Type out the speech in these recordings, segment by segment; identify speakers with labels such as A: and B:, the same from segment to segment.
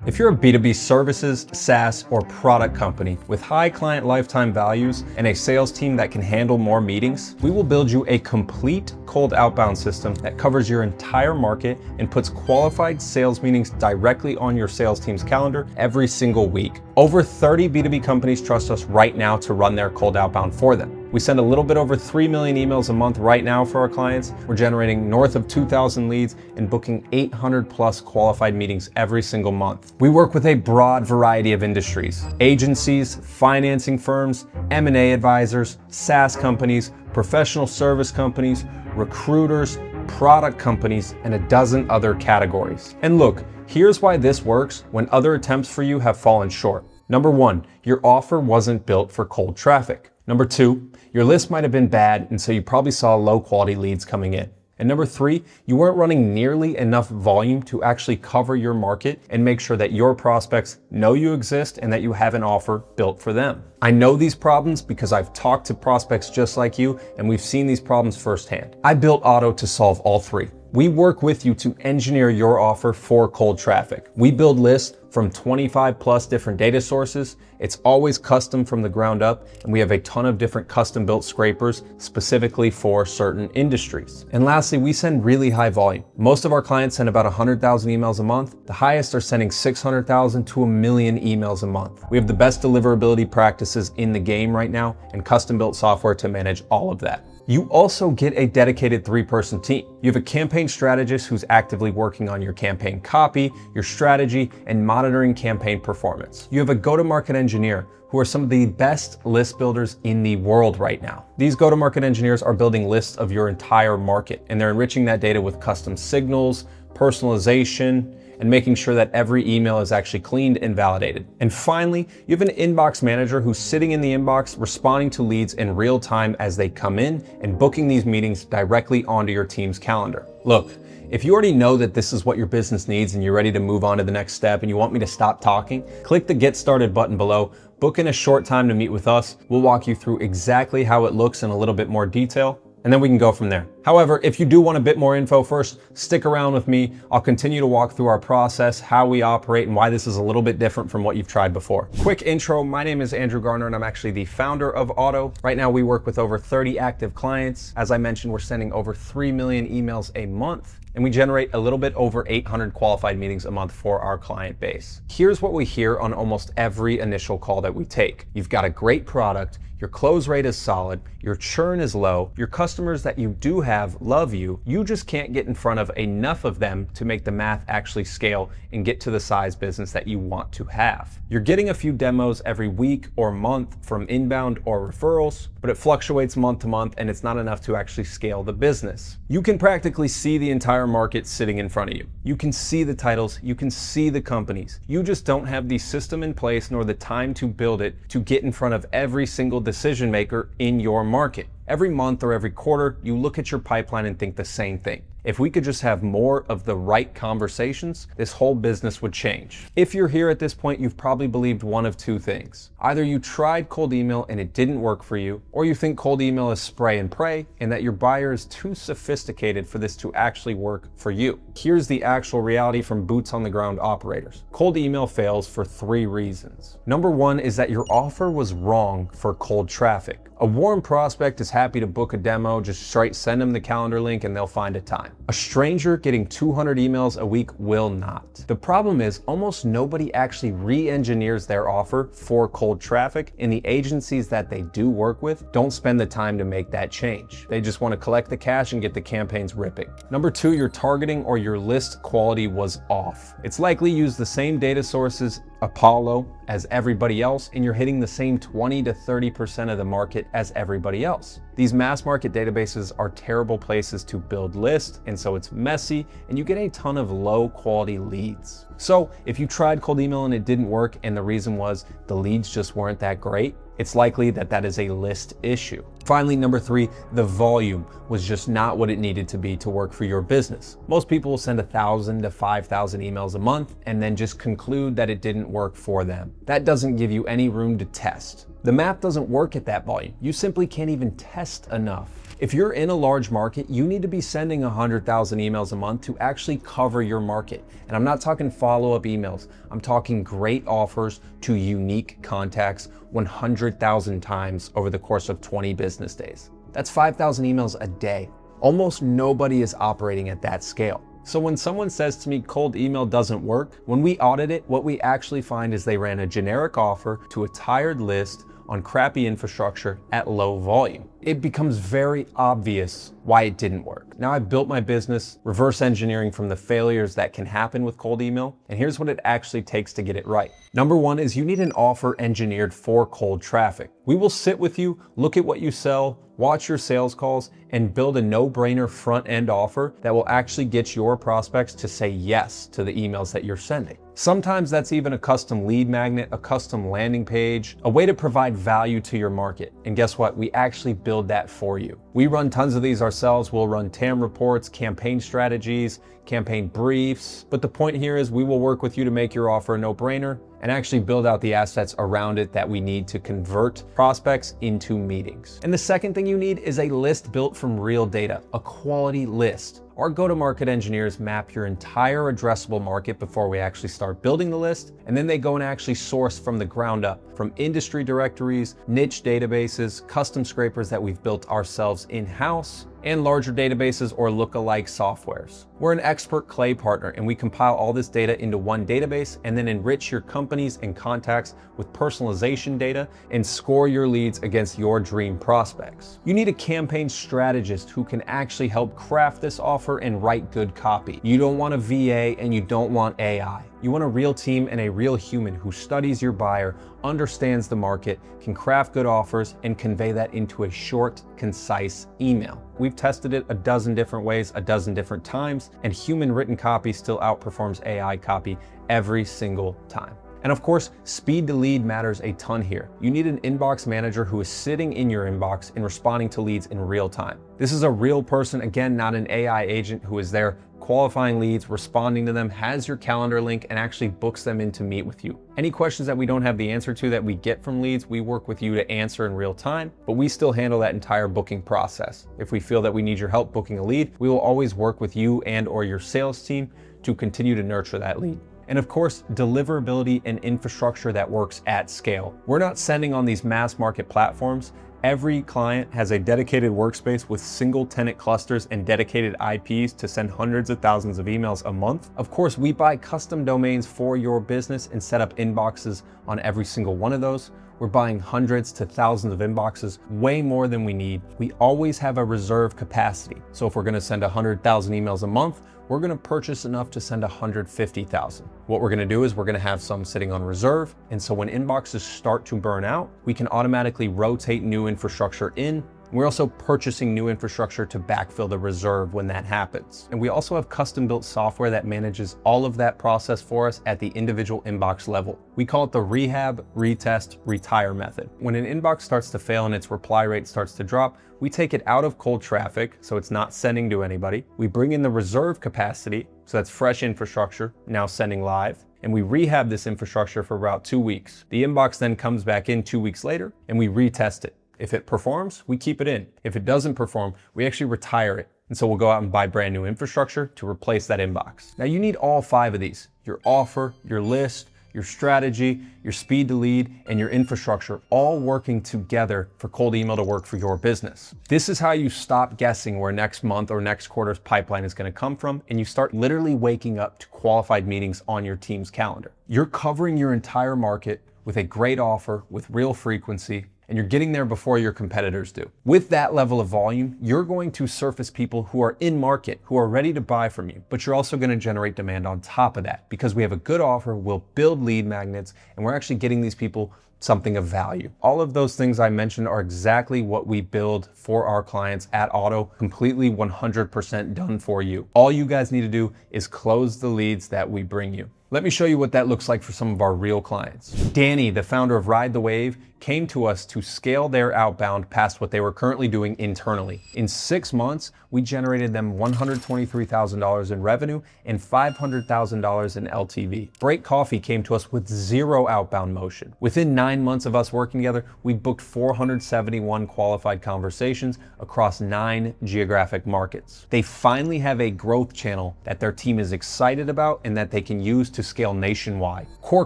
A: If you're a B2B services, SaaS, or product company with high client lifetime values and a sales team that can handle more meetings, we will build you a complete cold outbound system that covers your entire market and puts qualified sales meetings directly on your sales team's calendar every single week. Over 30 B2B companies trust us right now to run their cold outbound for them. We send a little bit over 3 million emails a month right now for our clients. We're generating north of 2,000 leads and booking 800 plus qualified meetings every single month. We work with a broad variety of industries: agencies, financing firms, M&A advisors, SaaS companies, professional service companies, recruiters, product companies, and a dozen other categories. And look, here's why this works when other attempts for you have fallen short. Number one, your offer wasn't built for cold traffic. Number two, your list might have been bad, and so you probably saw low quality leads coming in. And number three, you weren't running nearly enough volume to actually cover your market and make sure that your prospects know you exist and that you have an offer built for them. I know these problems because I've talked to prospects just like you, and we've seen these problems firsthand. I built Otto to solve all three. We work with you to engineer your offer for cold traffic. We build lists from 25 plus different data sources. It's always custom from the ground up, and we have a ton of different custom built scrapers specifically for certain industries. And lastly, we send really high volume. Most of our clients send about 100,000 emails a month. The highest are sending 600,000 to 1 million emails a month. We have the best deliverability practices in the game right now and custom built software to manage all of that. You also get a dedicated 3-person team. You have a campaign strategist who's actively working on your campaign copy, your strategy, and monitoring campaign performance. You have a go-to-market engineer who are some of the best list builders in the world right now. These go-to-market engineers are building lists of your entire market, and they're enriching that data with custom signals, personalization, and making sure that every email is actually cleaned and validated. And finally, you have an inbox manager who's sitting in the inbox, responding to leads in real time as they come in and booking these meetings directly onto your team's calendar. Look, if you already know that this is what your business needs and you're ready to move on to the next step and you want me to stop talking, click the Get Started button below, book in a short time to meet with us. We'll walk you through exactly how it looks in a little bit more detail, and then we can go from there. However, if you do want a bit more info first, stick around with me. I'll continue to walk through our process, how we operate, and why this is a little bit different from what you've tried before. Quick intro, my name is Andrew Garner, and I'm actually the founder of Otto. Right now, we work with over 30 active clients. As I mentioned, we're sending over 3 million emails a month, and we generate a little bit over 800 qualified meetings a month for our client base. Here's what we hear on almost every initial call that we take. You've got a great product, your close rate is solid, your churn is low, your customers that you do have love you, you just can't get in front of enough of them to make the math actually scale and get to the size business that you want to have. You're getting a few demos every week or month from inbound or referrals, but it fluctuates month to month and it's not enough to actually scale the business. You can practically see the entire market sitting in front of you. You can see the titles, you can see the companies. You just don't have the system in place nor the time to build it to get in front of every single decision maker in your market. Every month or every quarter, you look at your pipeline and think the same thing. If we could just have more of the right conversations, this whole business would change. If you're here at this point, you've probably believed one of two things. Either you tried cold email and it didn't work for you, or you think cold email is spray and pray and that your buyer is too sophisticated for this to actually work for you. Here's the actual reality from boots on the ground operators. Cold email fails for 3 reasons. Number one is that your offer was wrong for cold traffic. A warm prospect is happy to book a demo, just straight send them the calendar link and they'll find a time. A stranger getting 200 emails a week will not. The problem is almost nobody actually re-engineers their offer for cold traffic, and the agencies that they do work with don't spend the time to make that change. They just want to collect the cash and get the campaigns ripping. Number two, your targeting or your list quality was off. It's likely used the same data sources Apollo as everybody else, and you're hitting the same 20 to 30% of the market as everybody else. These mass market databases are terrible places to build lists, and so it's messy and you get a ton of low quality leads. So if you tried cold email and it didn't work and the reason was the leads just weren't that great, it's likely that that is a list issue. Finally, number 3, the volume was just not what it needed to be to work for your business. Most people will send 1,000 to 5,000 emails a month and then just conclude that it didn't work for them. That doesn't give you any room to test. The math doesn't work at that volume. You simply can't even test enough. If you're in a large market, you need to be sending 100,000 emails a month to actually cover your market. And I'm not talking follow-up emails. I'm talking great offers to unique contacts 100,000 times over the course of 20 business days. That's 5,000 emails a day. Almost nobody is operating at that scale. So when someone says to me cold email doesn't work, when we audit it, what we actually find is they ran a generic offer to a tired list on crappy infrastructure at low volume. It becomes very obvious why it didn't work. Now I've built my business reverse engineering from the failures that can happen with cold email, and here's what it actually takes to get it right. Number one is you need an offer engineered for cold traffic. We will sit with you, look at what you sell, watch your sales calls, and build a no-brainer front-end offer that will actually get your prospects to say yes to the emails that you're sending. Sometimes that's even a custom lead magnet, a custom landing page, a way to provide value to your market. And guess what? We actually build that for you. We run tons of these ourselves. We'll run TAM reports, campaign strategies, campaign briefs. But the point here is we will work with you to make your offer a no-brainer and actually build out the assets around it that we need to convert prospects into meetings. And the second thing you need is a list built from real data, a quality list. Our go-to-market engineers map your entire addressable market before we actually start building the list, and then they go and actually source from the ground up, from industry directories, niche databases, custom scrapers that we've built ourselves in-house, and larger databases or lookalike softwares. We're an expert clay partner, and we compile all this data into one database and then enrich your companies and contacts with personalization data and score your leads against your dream prospects. You need a campaign strategist who can actually help craft this offer and write good copy. You don't want a VA and you don't want AI. You want a real team and a real human who studies your buyer, understands the market, can craft good offers, and convey that into a short, concise email. We've tested it a dozen different ways, a dozen different times, and human written copy still outperforms AI copy every single time. And of course, speed to lead matters a ton here. You need an inbox manager who is sitting in your inbox and responding to leads in real time. This is a real person, again, not an AI agent who is there qualifying leads, responding to them, has your calendar link, and actually books them in to meet with you. Any questions that we don't have the answer to that we get from leads, we work with you to answer in real time, but we still handle that entire booking process. If we feel that we need your help booking a lead, we will always work with you and or your sales team to continue to nurture that lead. And of course, deliverability and infrastructure that works at scale. We're not sending on these mass market platforms. Every client has a dedicated workspace with single tenant clusters and dedicated IPs to send hundreds of thousands of emails a month. Of course, we buy custom domains for your business and set up inboxes on every single one of those. We're buying hundreds to thousands of inboxes, way more than we need. We always have a reserve capacity. So if we're gonna send 100,000 emails a month, we're gonna purchase enough to send 150,000. What we're gonna do is we're gonna have some sitting on reserve. And so when inboxes start to burn out, we can automatically rotate new infrastructure in. We're also purchasing new infrastructure to backfill the reserve when that happens. And we also have custom-built software that manages all of that process for us at the individual inbox level. We call it the rehab, retest, retire method. When an inbox starts to fail and its reply rate starts to drop, we take it out of cold traffic, so it's not sending to anybody. We bring in the reserve capacity, so that's fresh infrastructure, now sending live. And we rehab this infrastructure for about 2 weeks. The inbox then comes back in 2 weeks later, and we retest it. If it performs, we keep it in. If it doesn't perform, we actually retire it. And so we'll go out and buy brand new infrastructure to replace that inbox. Now you need all 5 of these: your offer, your list, your strategy, your speed to lead, and your infrastructure, all working together for cold email to work for your business. This is how you stop guessing where next month or next quarter's pipeline is gonna come from, and you start literally waking up to qualified meetings on your team's calendar. You're covering your entire market with a great offer, with real frequency, and you're getting there before your competitors do. With that level of volume, you're going to surface people who are in market, who are ready to buy from you, but you're also gonna generate demand on top of that. Because we have a good offer, we'll build lead magnets, and we're actually getting these people something of value. All of those things I mentioned are exactly what we build for our clients at Otto, completely 100% done for you. All you guys need to do is close the leads that we bring you. Let me show you what that looks like for some of our real clients. Danny, the founder of Ride the Wave, came to us to scale their outbound past what they were currently doing internally. In 6 months, we generated them $123,000 in revenue and $500,000 in LTV. Break Coffee came to us with 0 outbound motion. Within 9 9 months of us working together, we've booked 471 qualified conversations across 9 geographic markets. They finally have a growth channel that their team is excited about and that they can use to scale nationwide. Core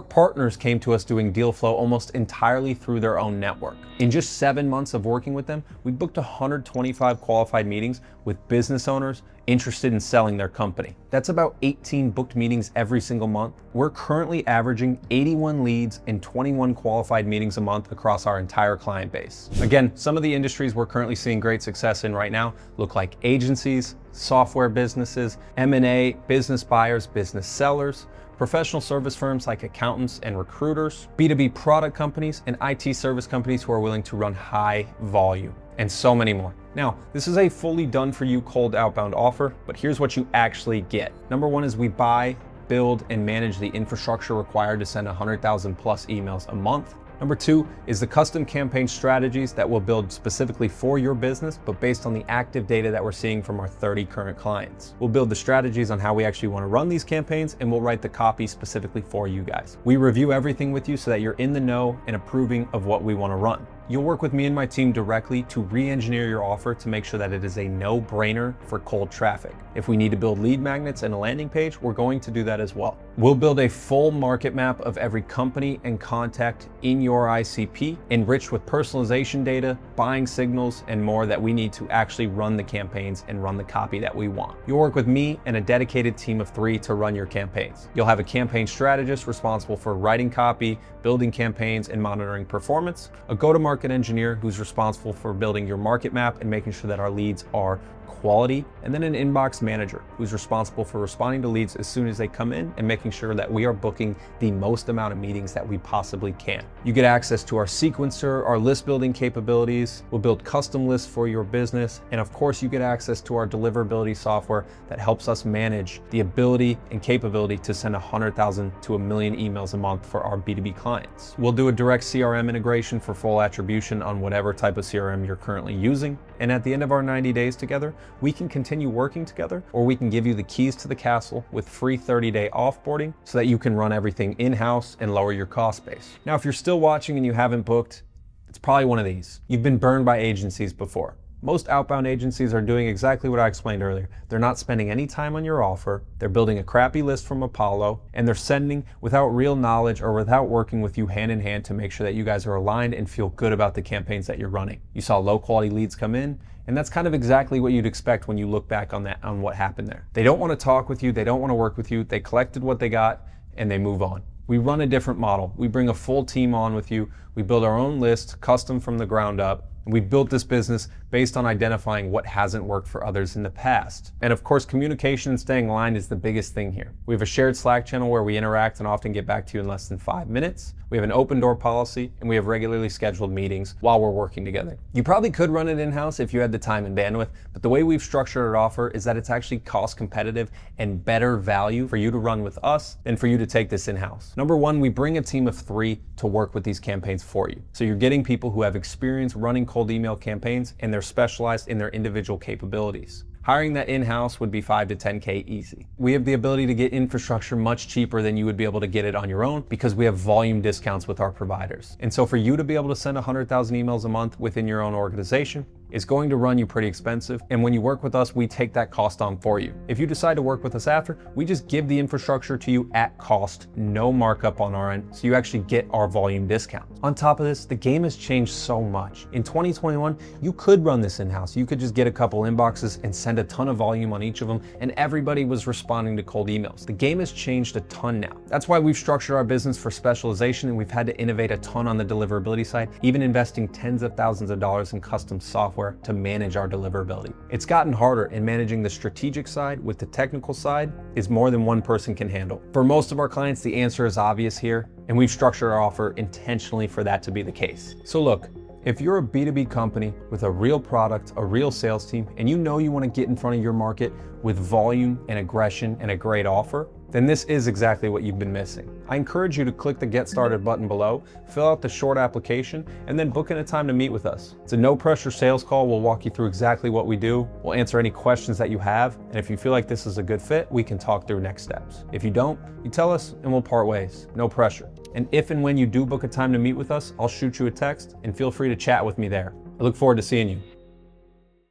A: partners came to us doing deal flow almost entirely through their own network. In just 7 months of working with them, we booked 125 qualified meetings with business owners interested in selling their company. That's about 18 booked meetings every single month. We're currently averaging 81 leads and 21 qualified meetings a month across our entire client base. Again, some of the industries we're currently seeing great success in right now look like agencies, software businesses, M&A, business buyers, business sellers, professional service firms like accountants and recruiters, B2B product companies, and IT service companies who are willing to run high volume, and so many more. Now, this is a fully done for you cold outbound offer, but here's what you actually get. Number one is we buy, build, and manage the infrastructure required to send 100,000 plus emails a month. Number two is the custom campaign strategies that we'll build specifically for your business, but based on the active data that we're seeing from our 30 current clients. We'll build the strategies on how we actually want to run these campaigns, and we'll write the copy specifically for you guys. We review everything with you so that you're in the know and approving of what we want to run. You'll work with me and my team directly to re-engineer your offer to make sure that it is a no-brainer for cold traffic. If we need to build lead magnets and a landing page, we're going to do that as well. We'll build a full market map of every company and contact in your ICP, enriched with personalization data, buying signals, and more that we need to actually run the campaigns and run the copy that we want. You'll work with me and a dedicated team of 3 to run your campaigns. You'll have a campaign strategist responsible for writing copy, building campaigns, and monitoring performance, a go-to-market engineer who's responsible for building your market map and making sure that our leads are quality, and then an inbox manager who's responsible for responding to leads as soon as they come in and making sure that we are booking the most amount of meetings that we possibly can. You get access to our sequencer, our list building capabilities. We'll build custom lists for your business. And of course, you get access to our deliverability software that helps us manage the ability and capability to send 100,000 to 1 million emails a month for our B2B clients. We'll do a direct CRM integration for full attribution on whatever type of CRM you're currently using. And at the end of our 90 days together, we can continue working together, or we can give you the keys to the castle with free 30-day offboarding so that you can run everything in-house and lower your cost base. Now, if you're still watching and you haven't booked, it's probably one of these. You've been burned by agencies before. Most outbound agencies are doing exactly what I explained earlier. They're not spending any time on your offer. They're building a crappy list from Apollo, and they're sending without real knowledge or without working with you hand in hand to make sure that you guys are aligned and feel good about the campaigns that you're running. You saw low quality leads come in, and that's kind of exactly what you'd expect when you look back on what happened there. They don't want to talk with you. They don't want to work with you. They collected what they got and they move on. We run a different model. We bring a full team on with you. We build our own list, custom from the ground up. And we built this business based on identifying what hasn't worked for others in the past. And of course, communication and staying aligned is the biggest thing here. We have a shared Slack channel where we interact and often get back to you in less than 5 minutes. We have an open door policy, and we have regularly scheduled meetings while we're working together. You probably could run it in-house if you had the time and bandwidth, but the way we've structured our offer is that it's actually cost competitive and better value for you to run with us than for you to take this in-house. Number one, we bring a team of 3 to work with these campaigns for you. So you're getting people who have experience running cold email campaigns, and they're specialized in their individual capabilities. Hiring that in-house would be 5 to 10K easy. We have the ability to get infrastructure much cheaper than you would be able to get it on your own because we have volume discounts with our providers. And so for you to be able to send 100,000 emails a month within your own organization, is going to run you pretty expensive. And when you work with us, we take that cost on for you. If you decide to work with us after, we just give the infrastructure to you at cost, no markup on our end, so you actually get our volume discount. On top of this, the game has changed so much. In 2021, you could run this in-house. You could just get a couple inboxes and send a ton of volume on each of them, and everybody was responding to cold emails. The game has changed a ton now. That's why we've structured our business for specialization, and we've had to innovate a ton on the deliverability side, even investing tens of thousands of dollars in custom software to manage our deliverability. It's gotten harder, and managing the strategic side with the technical side is more than one person can handle. For most of our clients, the answer is obvious here, and we've structured our offer intentionally for that to be the case. So look, if you're a B2B company with a real product, a real sales team, and you know you want to get in front of your market with volume and aggression and a great offer, then this is exactly what you've been missing. I encourage you to click the Get Started button below, fill out the short application, and then book in a time to meet with us. It's a no-pressure sales call. We'll walk you through exactly what we do. We'll answer any questions that you have, and if you feel like this is a good fit, we can talk through next steps. If you don't, you tell us and we'll part ways. No pressure. And if and when you do book a time to meet with us, I'll shoot you a text and feel free to chat with me there. I look forward to seeing you.